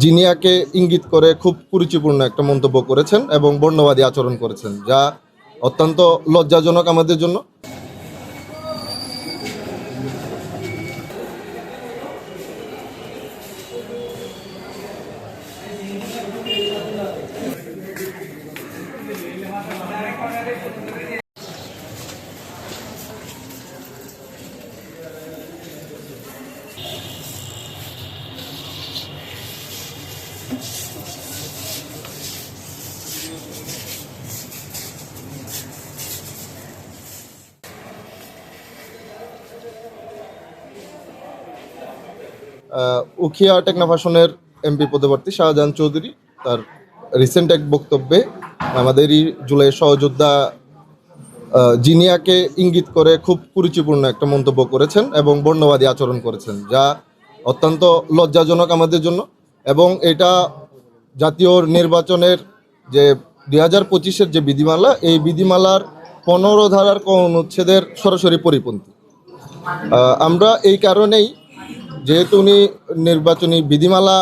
জিনিয়াকে ইঙ্গিত করে খুব কুরুচিপূর্ণ একটা মন্তব্য করেছেন এবং বর্ণবাদী আচরণ করেছেন, যা অত্যন্ত লজ্জাজনক আমাদের জন্য। উখিয়া টেকনাফাসনের এমপি পদপ্রার্থী শাহজাহান চৌধুরী তার রিসেন্ট এক বক্তব্যে আমাদেরই জুলাই সহযোদ্ধা জিনিয়াকে ইঙ্গিত করে খুব কুরুচিপূর্ণ একটা মন্তব্য করেছেন এবং বর্ণবাদী আচরণ করেছেন, যা অত্যন্ত লজ্জাজনক আমাদের জন্য। এবং এটা জাতীয় নির্বাচনের যে 2025-এর যে বিধিমালা, এই বিধিমালার 15 ধারার ক অনুচ্ছেদের সরাসরি পরিপন্থী। আমরা এই কারণেই, যেহেতু উনি নির্বাচনী বিধিমালা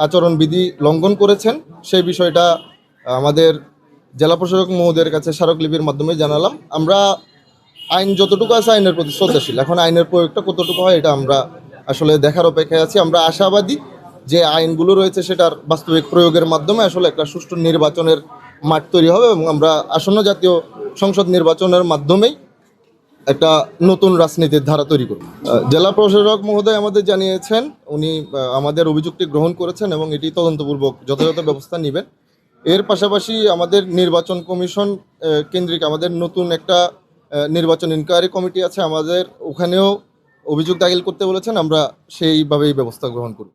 আচরণবিধি লঙ্ঘন করেছেন, সেই বিষয়টা আমাদের জেলা প্রশাসক মহোদয়ের কাছে স্মারকলিপির মাধ্যমে জানালাম। আমরা আইন যতটুকু আছে আইনের প্রতি শ্রদ্ধাশীল, এখন আইনের প্রয়োগটা কতটুকু হয় এটা আমরা আসলে দেখার অপেক্ষায় আছি। আমরা আশাবাদী যে আইনগুলো রয়েছে সেটার বাস্তবিক প্রয়োগের মাধ্যমে আসলে একটা সুষ্ঠু নির্বাচনের মাঠ তৈরি হবে এবং আমরা আসন্ন জাতীয় সংসদ নির্বাচনের মাধ্যমেই একটা নতুন রাজনীতির ধারা তৈরি করব। জেলা প্রশাসক মহোদয় আমাদের জানিয়েছেন উনি আমাদের অভিযোগটি গ্রহণ করেছেন এবং এটি তদন্তপূর্বক যথাযথ ব্যবস্থা নেবেন। এর পাশাপাশি আমাদের নির্বাচন কমিশন কেন্দ্রিক আমাদের নতুন একটা নির্বাচন ইনকোয়ারি কমিটি আছে, আমাদের ওখানেও অভিযোগ দাখিল করতে বলেছেন, আমরা সেইভাবেই ব্যবস্থা গ্রহণ করব।